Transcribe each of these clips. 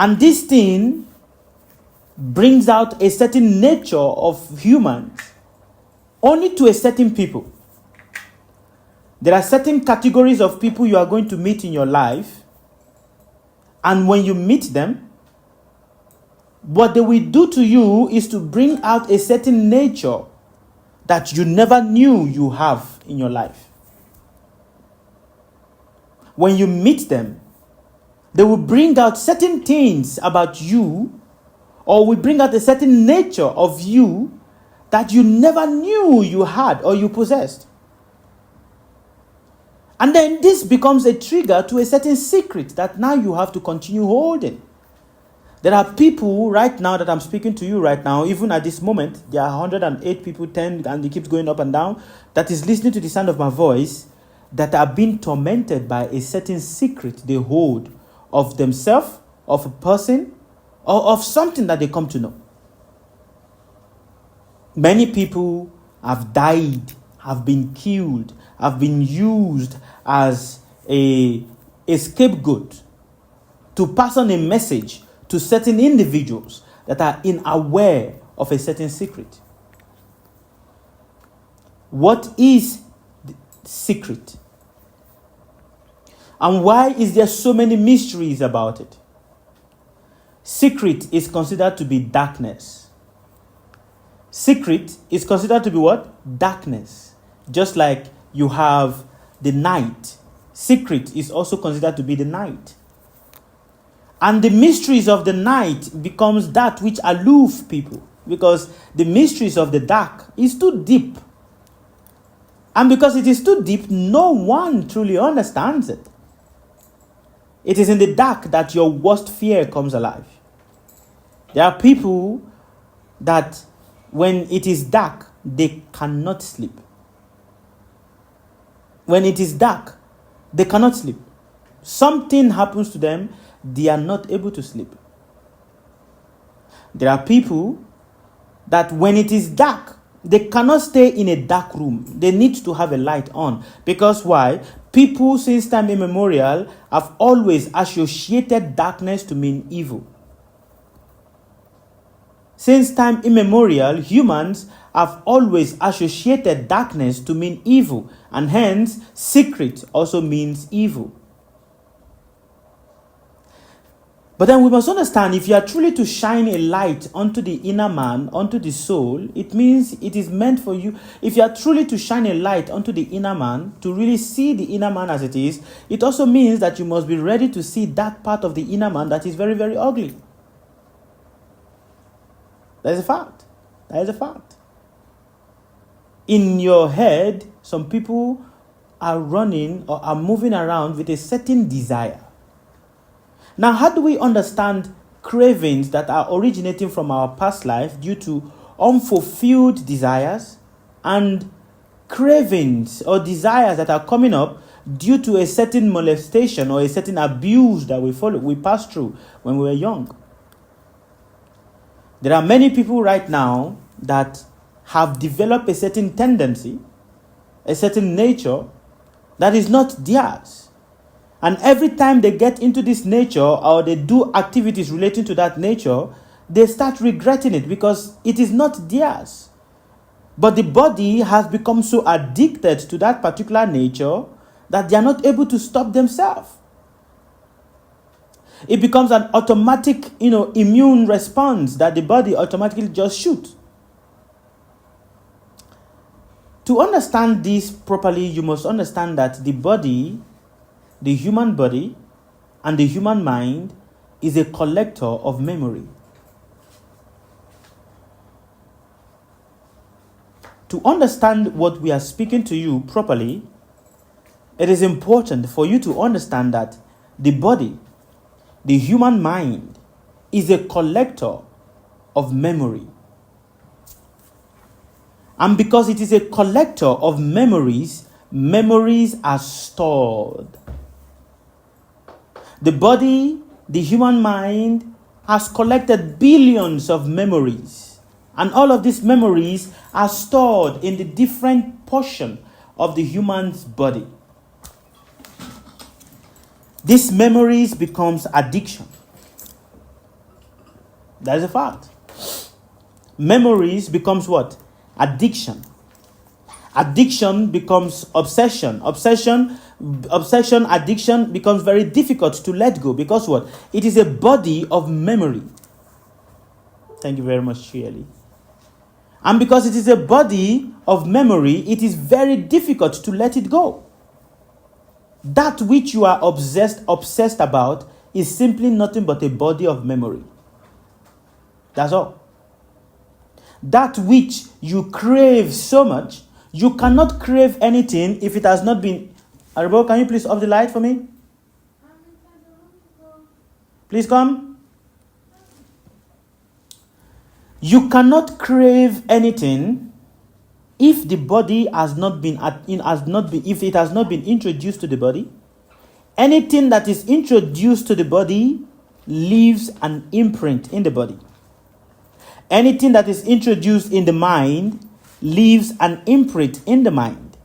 And this thing brings out a certain nature of humans only to a certain people. There are certain categories of people you are going to meet in your life, and when you meet them, what they will do to you is to bring out a certain nature that you never knew you have in your life. When you meet them, they will bring out certain things about you, or will bring out a certain nature of you that you never knew you had or you possessed. And then this becomes a trigger to a certain secret that now you have to continue holding. There are people right now that I'm speaking to you right now, even at this moment, there are 108 people, 10, and it keeps going up and down, that is listening to the sound of my voice, that are being tormented by a certain secret they hold of themselves, of a person, or of something that they come to know. Many people have died, have been killed, have been used as a scapegoat to pass on a message to certain individuals that are unaware of a certain secret. What is the secret? And why is there so many mysteries about it? Secret is considered to be darkness. Secret is considered to be what? Darkness. Just like you have the night. Secret is also considered to be the night. And the mysteries of the night becomes that which aloof people, because the mysteries of the dark is too deep. And because it is too deep, no one truly understands it. It is in the dark that your worst fear comes alive. There are people that when it is dark, they cannot sleep. When it is dark, they cannot sleep. Something happens to them, they are not able to sleep. There are people that when it is dark, they cannot stay in a dark room. They need to have a light on. Because why? People since time immemorial have always associated darkness to mean evil. Since time immemorial, humans have always associated darkness to mean evil, and hence secret also means evil. But then we must understand, if you are truly to shine a light onto the inner man, onto the soul, it means it is meant for you. If you are truly to shine a light onto the inner man, to really see the inner man as it is, it also means that you must be ready to see that part of the inner man that is very, very ugly. That is a fact. That is a fact. In your head, some people are running or are moving around with a certain desire. Now, how do we understand cravings that are originating from our past life due to unfulfilled desires, and cravings or desires that are coming up due to a certain molestation or a certain abuse that we passed through when we were young? There are many people right now that have developed a certain tendency, a certain nature that is not theirs. And every time they get into this nature or they do activities relating to that nature, they start regretting it because it is not theirs. But the body has become so addicted to that particular nature that they are not able to stop themselves. It becomes an automatic, immune response that the body automatically just shoots. To understand this properly, you must understand that the body, the human body, and the human mind is a collector of memory. To understand what we are speaking to you properly, it is important for you to understand that the body, the human mind, is a collector of memory. And because it is a collector of memories, memories are stored. The body, the human mind, has collected billions of memories. And all of these memories are stored in the different portion of the human's body. These memories becomes addiction. That is a fact. Memories becomes what? Addiction. Addiction becomes obsession. Obsession, addiction becomes very difficult to let go because what? It is a body of memory. Thank you very much, Shirley. And because it is a body of memory, it is very difficult to let it go. That which you are obsessed about is simply nothing but a body of memory. That's all. That which you crave so much, you cannot crave anything if it has not been... Arabo, can you please off the light for me? Please come. You cannot crave anything if the body has not been if it has not been introduced to the body. Anything that is introduced to the body leaves an imprint in the body. Anything that is introduced in the mind leaves an imprint in the mind.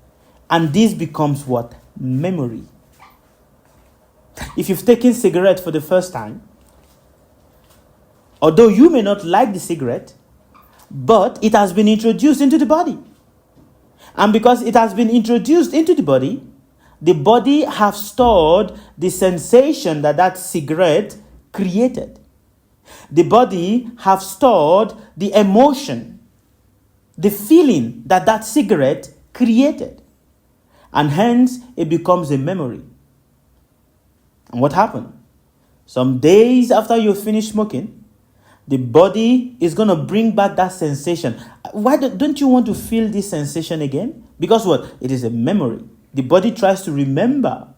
And this becomes what? Memory. If you've taken cigarette for the first time, although you may not like the cigarette, but it has been introduced into the body. And because it has been introduced into the body has stored the sensation that cigarette created. The body have stored the emotion, the feeling that cigarette created. And hence, it becomes a memory. And what happened? Some days after you finish smoking, the body is going to bring back that sensation. Why don't you want to feel this sensation again? Because what? It is a memory. The body tries to remember.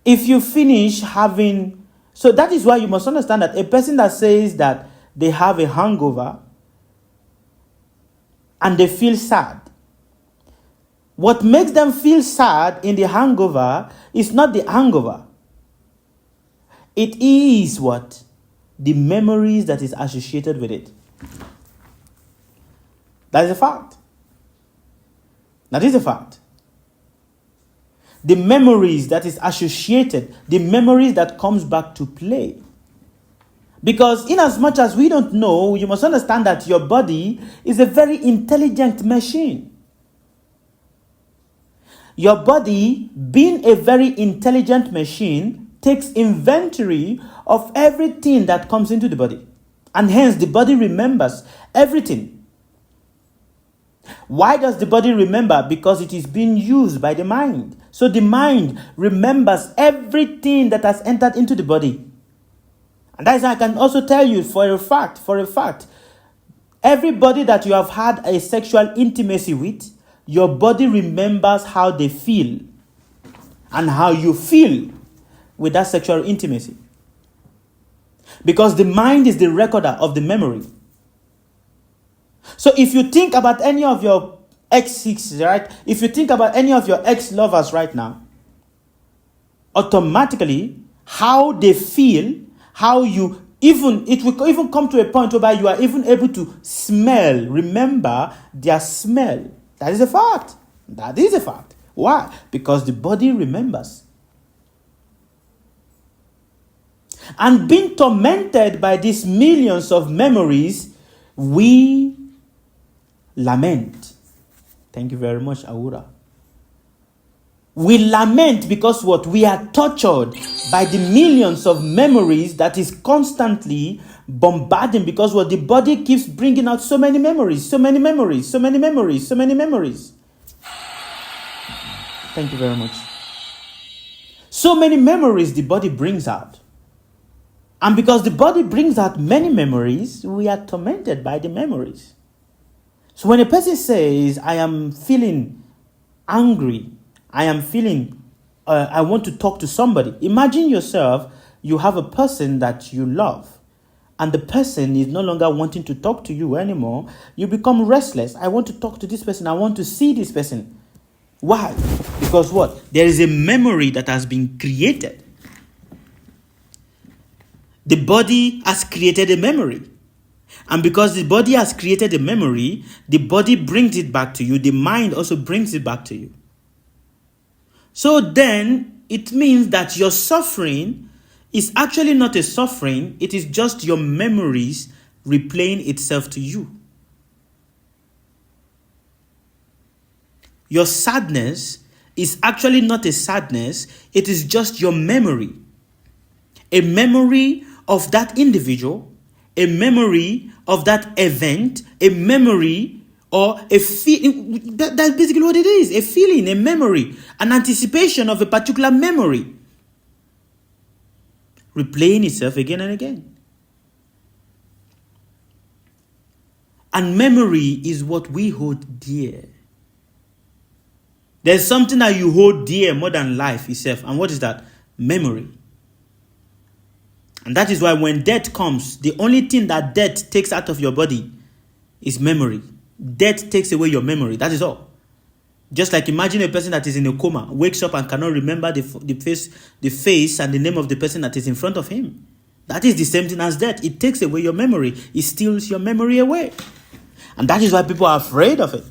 If you finish having... So that is why you must understand that a person that says that they have a hangover and they feel sad, what makes them feel sad in the hangover is not the hangover. It is what? The memories that is associated with it. That is a fact. That is a fact. The memories that is associated, the memories that comes back to play. Because in as much as we don't know, you must understand that your body is a very intelligent machine. Your body, being a very intelligent machine, takes inventory of everything that comes into the body. And hence the body remembers everything. Why does the body remember? Because it is being used by the mind. So the mind remembers everything that has entered into the body. And that is, I can also tell you for a fact, everybody that you have had a sexual intimacy with, your body remembers how they feel and how you feel with that sexual intimacy. Because the mind is the recorder of the memory. So if you think about any of your exes, right? If you think about any of your ex-lovers right now, automatically how they feel, how you even, it will even come to a point whereby you are even able to remember their smell. That is a fact. That is a fact. Why? Because the body remembers. And being tormented by these millions of memories, we lament. Thank you very much, Aura. We lament because what? We are tortured by the millions of memories that is constantly bombarding, because what? The body keeps bringing out so many memories, so many memories, so many memories, so many memories. Thank you very much. So many memories the body brings out. And because the body brings out many memories, we are tormented by the memories. So when a person says, I am feeling angry, I am feeling, I want to talk to somebody. Imagine yourself, you have a person that you love, and the person is no longer wanting to talk to you anymore. You become restless. I want to talk to this person. I want to see this person. Why? Because what? There is a memory that has been created. The body has created a memory. And because the body has created a memory, the body brings it back to you. The mind also brings it back to you. So then, it means that your suffering is actually not a suffering, it is just your memories replaying itself to you. Your sadness is actually not a sadness, it is just your memory. A memory of that individual, a memory of that event, a memory or a feeling. That's basically what it is. A feeling, a memory, an anticipation of a particular memory, replaying itself again and again. And memory is what we hold dear. There's something that you hold dear more than life itself. And what is that? Memory. And that is why when death comes, the only thing that death takes out of your body is memory. Death takes away your memory. That is all. Just like imagine a person that is in a coma, wakes up and cannot remember the face and the name of the person that is in front of him. That is the same thing as death. It takes away your memory. It steals your memory away. And that is why people are afraid of it.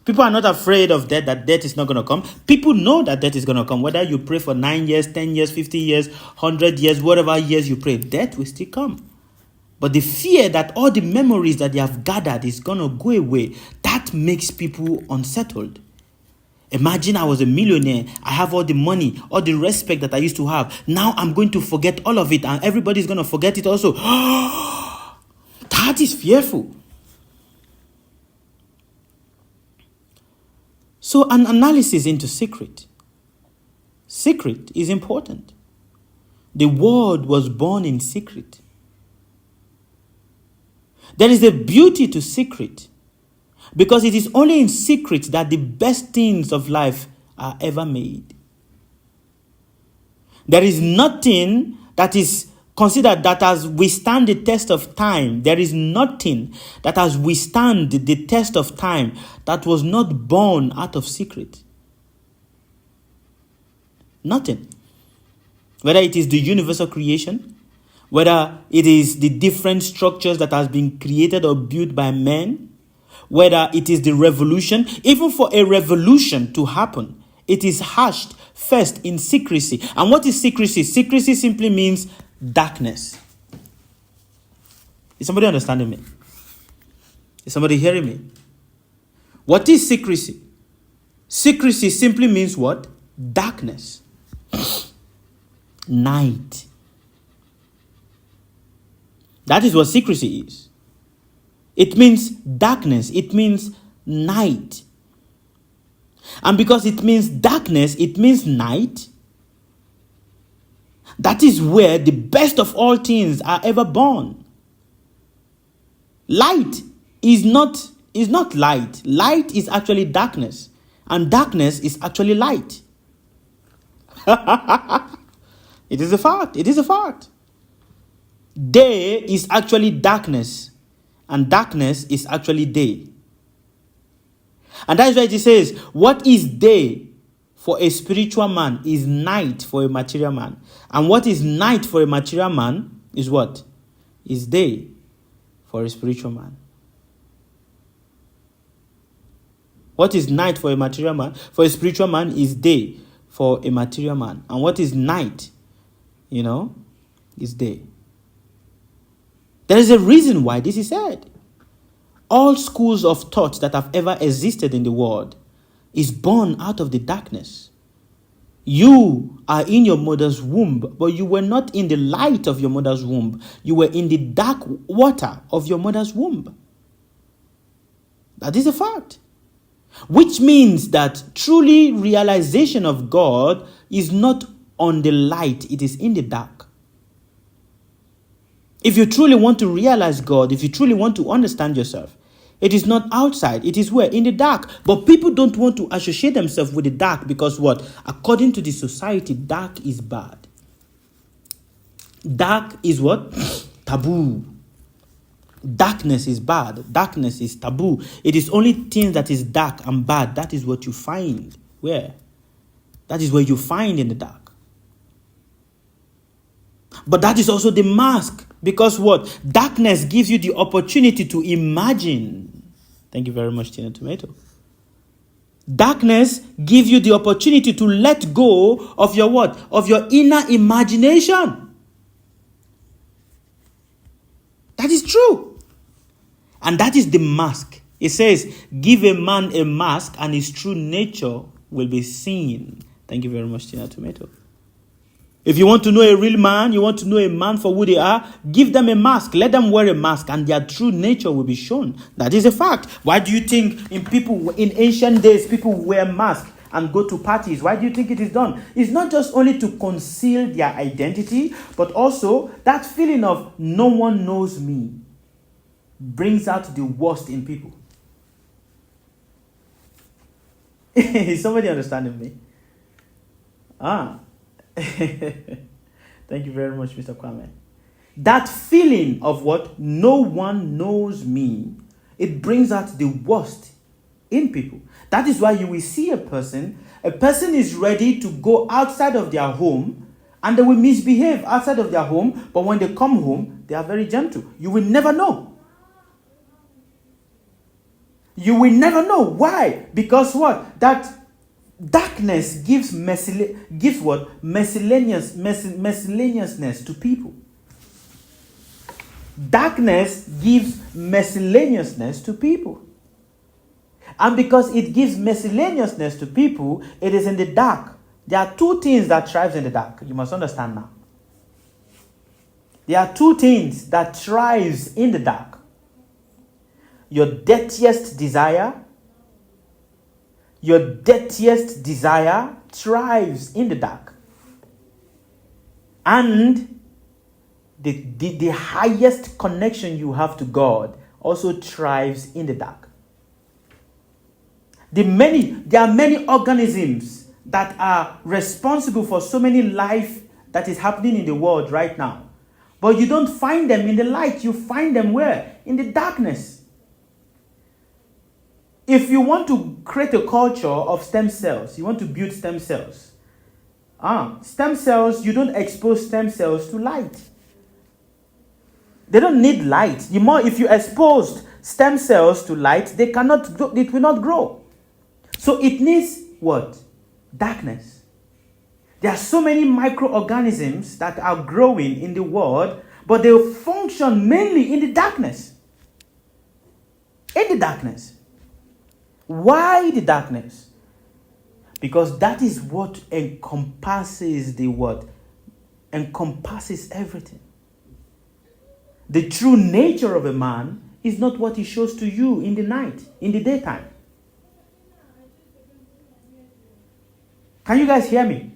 People are not afraid of death, that death is not going to come. People know that death is going to come. Whether you pray for 9 years, 10 years, 50 years, 100 years, whatever years you pray, death will still come. But the fear that all the memories that they have gathered is going to go away, that makes people unsettled. Imagine I was a millionaire. I have all the money, all the respect that I used to have. Now I'm going to forget all of it and everybody's going to forget it also. That is fearful. So an analysis into secret. Secret is important. The word was born in secret. There is a beauty to secret because it is only in secret that the best things of life are ever made. There is nothing that is considered that has withstand the test of time. There is nothing that has withstand the test of time that was not born out of secret. Nothing. Whether it is the universal creation, whether it is the different structures that has been created or built by men, whether it is the revolution, even for a revolution to happen, it is hashed first in secrecy. And what is secrecy? Secrecy simply means darkness. Is somebody understanding me? Is somebody hearing me? What is secrecy? Secrecy simply means what? Darkness. Night. That is what secrecy is. It means darkness. It means night. And because it means darkness, it means night. That is where the best of all things are ever born. Light is not light. Light is actually darkness. And darkness is actually light. It is a fact. It is a fact. Day is actually darkness. And darkness is actually day. And that is why it says, what is day for a spiritual man is night for a material man. And what is night for a material man is what? Is day for a spiritual man. What is night for a material man? For a spiritual man is day for a material man. And what is night, is day. There is a reason why this is said. All schools of thought that have ever existed in the world is born out of the darkness. You are in your mother's womb, but you were not in the light of your mother's womb. You were in the dark water of your mother's womb. That is a fact. Which means that truly realization of God is not on the light, it is in the dark. If you truly want to realize God, if you truly want to understand yourself, it is not outside. It is where? In the dark. But people don't want to associate themselves with the dark because what? According to the society, dark is bad. Dark is what? Taboo. Darkness is bad. Darkness is taboo. It is only things that is dark and bad. That is what you find. Where? That is where you find in the dark. But that is also the mask. Because what? Darkness gives you the opportunity to imagine. Thank you very much, Tina Tomato. Darkness gives you the opportunity to let go of your what? Of your inner imagination. That is true. And that is the mask. It says, give a man a mask and his true nature will be seen. Thank you very much, Tina Tomato. If you want to know a real man, you want to know a man for who they are, give them a mask. Let them wear a mask and their true nature will be shown. That is a fact. Why do you think in ancient days, people wear masks and go to parties? Why do you think it is done? It's not just only to conceal their identity, but also that feeling of no one knows me brings out the worst in people. Is somebody understanding me? Thank you very much, Mr. Kwame. That feeling of what? No one knows me. It brings out the worst in people. That is why you will see a person is ready to go outside of their home and they will misbehave outside of their home, but when they come home, they are very gentle. You will never know. You will never know. Why? Because what? That darkness gives what? Miscellaneousness to people. Darkness gives miscellaneousness to people. And because it gives miscellaneousness to people, it is in the dark. There are two things that thrives in the dark. You must understand now. There are two things that thrives in the dark. Your dirtiest desire. Your dirtiest desire thrives in the dark. And the highest connection you have to God also thrives in the dark. There are many organisms that are responsible for so many life that is happening in the world right now. But you don't find them in the light. You find them where? In the darkness. If you want to create a culture of stem cells, you want to build stem cells. Stem cells, you don't expose stem cells to light. They don't need light. If you expose stem cells to light, it will not grow. So it needs what? Darkness. There are so many microorganisms that are growing in the world, but they function mainly in the darkness. In the darkness. Why the darkness? Because that is what encompasses the word. Encompasses everything. The true nature of a man is not what he shows to you in the night, in the daytime. Can you guys hear me?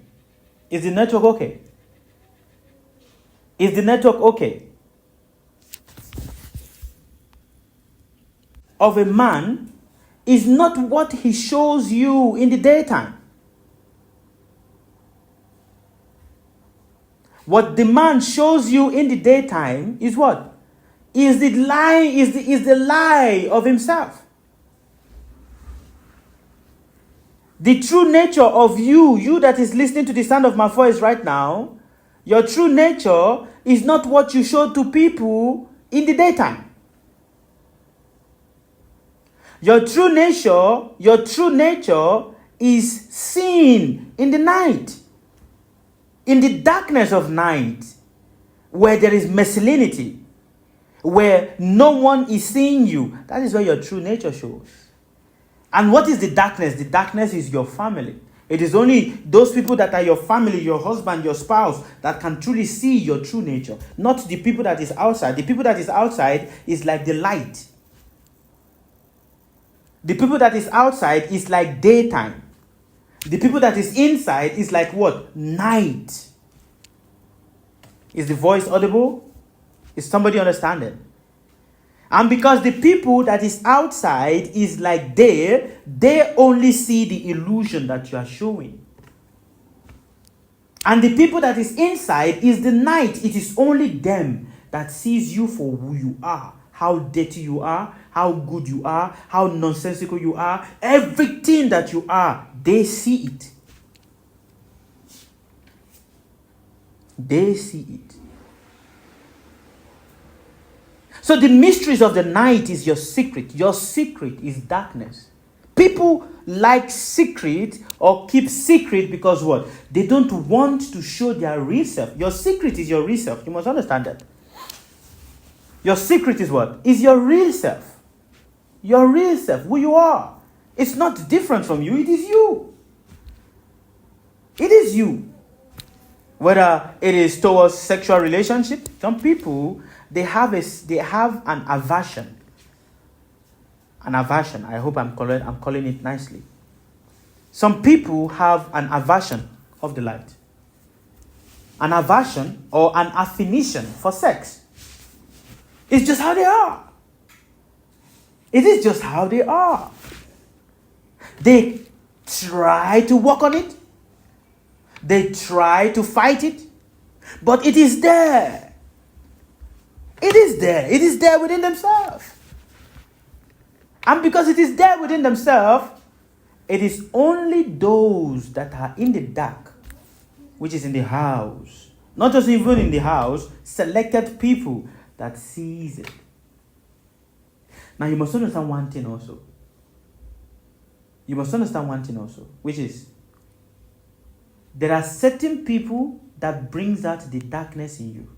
Is the network okay? Is the network okay? Of a man is not what he shows you in the daytime. What the man shows you in the daytime is what? Is the lie, is the lie of himself. The true nature of you that is listening to the sound of my voice right now, your true nature is not what you show to people in the daytime. Your true nature is seen in the night. In the darkness of night, where there is miscellaneity, where no one is seeing you. That is where your true nature shows. And what is the darkness? The darkness is your family. It is only those people that are your family, your husband, your spouse, that can truly see your true nature. Not the people that is outside. The people that is outside is like the light. The people that is outside is like daytime. The people that is inside is like what? Night. Is the voice audible? Is somebody understanding? And because the people that is outside is like they only see the illusion that you are showing. And the people that is inside is the night. It is only them that sees you for who you are. How dirty you are, how good you are, how nonsensical you are. Everything that you are, they see it. They see it. So the mysteries of the night is your secret. Your secret is darkness. People people like secret or keep secret because what? They don't want to show their real self. Your secret is your real self. You must understand that. Your secret is what? Is your real self. Your real self, who you are. It's not different from you. It is you. It is you. Whether it is towards sexual relationship, some people, they have an aversion. An aversion. I hope I'm calling it nicely. Some people have an aversion of the light. An aversion or an affinition for sex. It's just how they are. It is just how they are. They try to work on it. They try to fight it. But it is there. It is there. It is there within themselves. And because it is there within themselves, it is only those that are in the dark, which is in the house, not just even in the house, selected people that sees it. Now you must understand one thing also. Which is, there are certain people that brings out the darkness in you.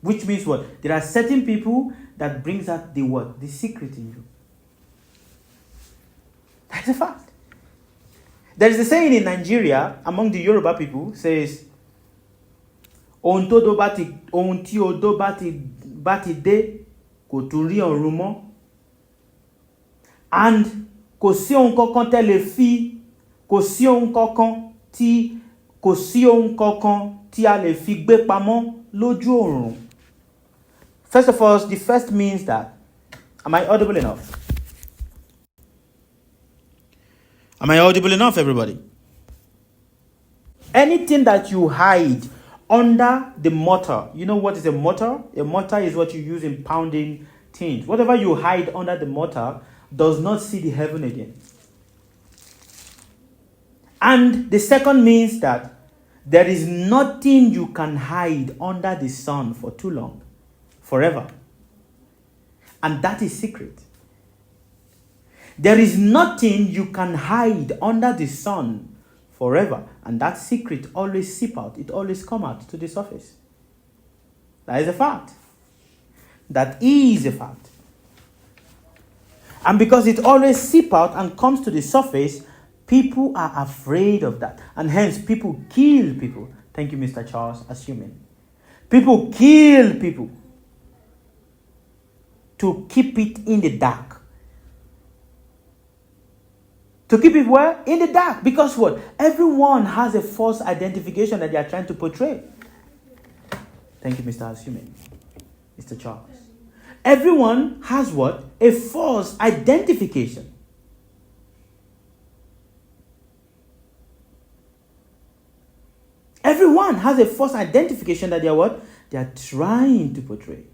Which means what? There are certain people that brings out the what? The secret in you. That's a fact. There is a saying in Nigeria, among the Yoruba people, says, ohun tí odó bá ti dé, kò tún rí ọ̀run mọ́. And kò sí ohun kankan tí a lè fi gbé pamọ́ lójú ọ̀run. First of all, the first means that, am I audible enough? Am I audible enough, everybody? Anything that you hide under the mortar. You know what is a mortar? A mortar is what you use in pounding things. Whatever you hide under the mortar does not see the heaven again. And the second means that there is nothing you can hide under the sun for too long, forever. And that is secret. There is nothing you can hide under the sun forever. And that secret always seep out. It always come out to the surface. That is a fact. That is a fact. And because it always seep out and comes to the surface, people are afraid of that. And hence, people kill people. Thank you, Mr. Charles, assuming. People kill people to keep it in the dark. To keep it where? In the dark. Because what? Everyone has a false identification that they are trying to portray. Thank you, Mr. Assuming. Mr. Charles. Everyone has what? A false identification. Everyone has a false identification that they are what? They are trying to portray.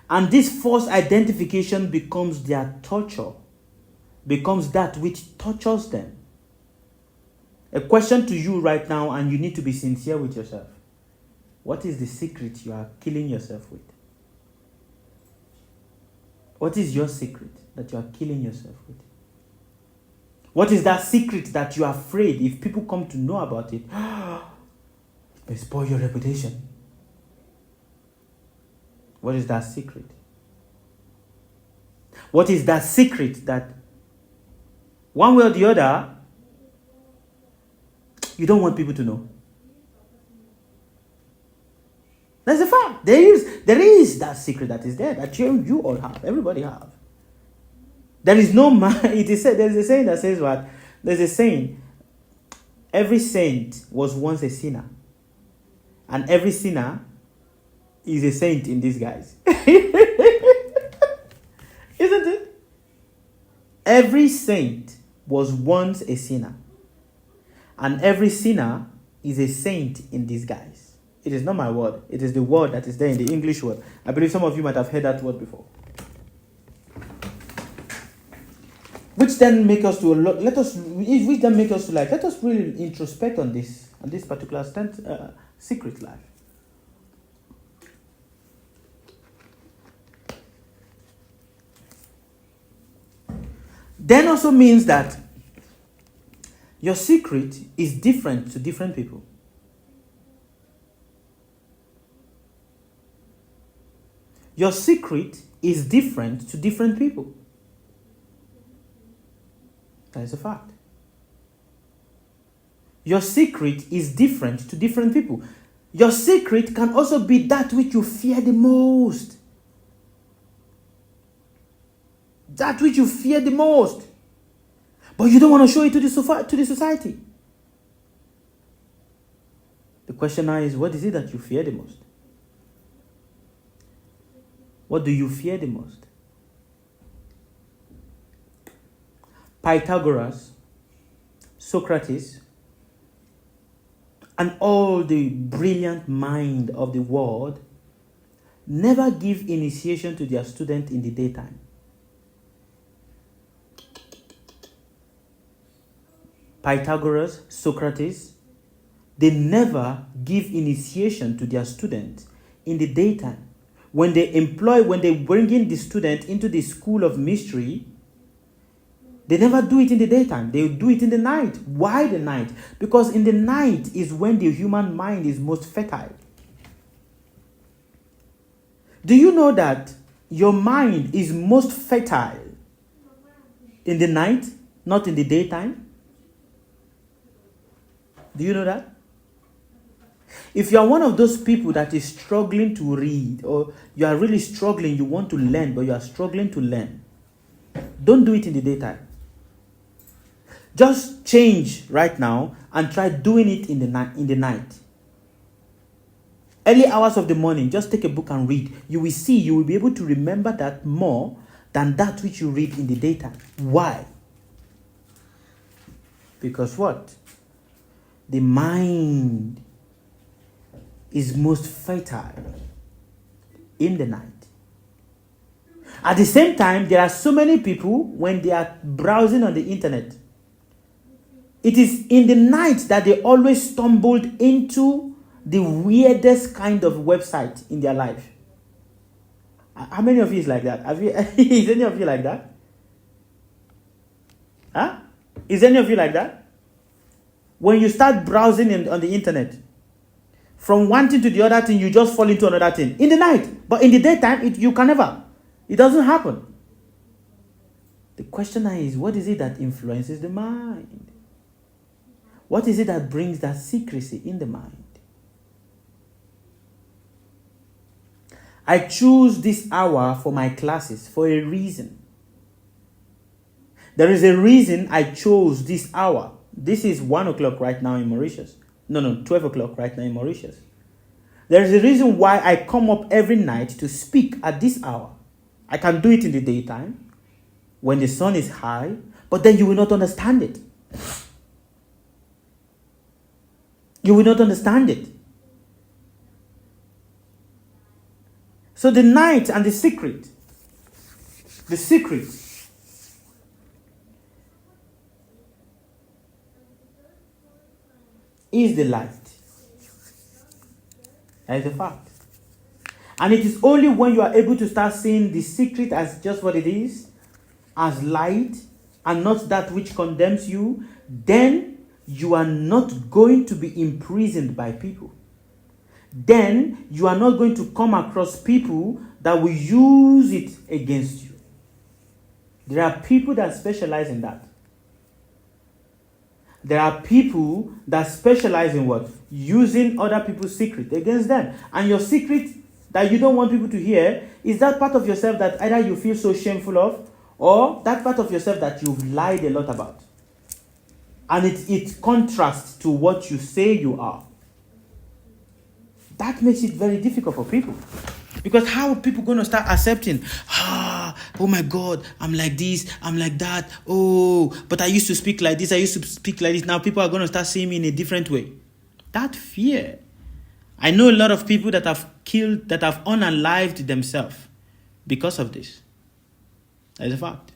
And this false identification becomes their torture. Becomes that which tortures them. A question to you right now, and you need to be sincere with yourself. What is the secret you are killing yourself with? What is your secret that you are killing yourself with? What is that secret that you are afraid if people come to know about it, it may spoil your reputation? What is that secret? What is that secret that one way or the other, you don't want people to know? That's a fact. There is that secret that is there that you all have. Everybody have. There is no man. It is said. There is a saying that says what? There's a saying. Every saint was once a sinner, and every sinner is a saint in disguise. Isn't it? Every saint was once a sinner, and every sinner is a saint in disguise. It is not my word. It is the word that is there in the English word. I believe some of you might have heard that word before. Which then make us to let us really introspect on this particular secret life. then also means that your secret is different to different people. Your secret is different to different people. That is a fact. Your secret is different to different people. Your secret can also be that which you fear the most. That which you fear the most. But you don't want to show it to the society. The question now is, what is it that you fear the most? What do you fear the most? Pythagoras, Socrates, and all the brilliant mind of the world never give initiation to their student in the daytime. Pythagoras, Socrates, they never give initiation to their student in the daytime. When they bring in the student into the school of mystery, they never do it in the daytime. They do it in the night. Why the night? Because in the night is when the human mind is most fertile. Do you know that your mind is most fertile in the night, not in the daytime? Do you know that? If you are one of those people that is struggling to read, or you are really struggling, you want to learn, but you are struggling to learn, don't do it in the daytime. Just change right now and try doing it in the night. Early hours of the morning, just take a book and read. You will see, you will be able to remember that more than that which you read in the daytime. Why? Because what? The mind is most fertile in the night. At the same time, there are so many people, when they are browsing on the internet, it is in the night that they always stumbled into the weirdest kind of website in their life. How many of you is like that? Is any of you like that? Huh? Is any of you like that? When you start browsing on the internet, from one thing to the other thing, you just fall into another thing. In the night. But in the daytime, you can never. It doesn't happen. The question now is, what is it that influences the mind? What is it that brings that secrecy in the mind? I choose this hour for my classes for a reason. There is a reason I chose this hour. This is 1 o'clock right now in Mauritius. No, 12 o'clock right now in Mauritius. There is a reason why I come up every night to speak at this hour. I can do it in the daytime, when the sun is high, but then you will not understand it. You will not understand it. So the night and the secret is the light. That is a fact. And it is only when you are able to start seeing the secret as just what it is, as light, and not that which condemns you, then you are not going to be imprisoned by people. Then you are not going to come across people that will use it against you. There are people that specialize in that. There are people that specialize in what? Using other people's secret against them. And your secret that you don't want people to hear is that part of yourself that either you feel so shameful of, or that part of yourself that you've lied a lot about. And it contrasts to what you say you are. That makes it very difficult for people. Because how are people going to start accepting, oh my God, I'm like this, I'm like that, oh, but I used to speak like this, I used to speak like this. Now people are going to start seeing me in a different way. That fear. I know a lot of people that have killed, that have unalived themselves because of this. That is a fact.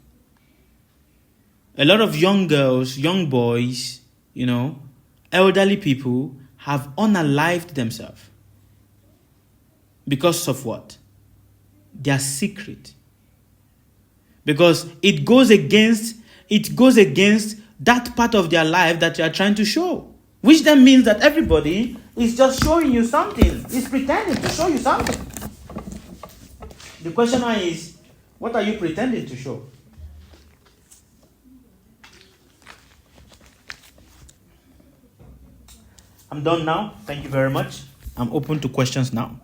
A lot of young girls, young boys, elderly people have unalived themselves. Because of what? Their secret. Because it goes against it goes against that part of their life that you are trying to show. Which then means that everybody is just showing you something, is pretending to show you something. The question now is, what are you pretending to show? I'm done now. Thank you very much. I'm open to questions now.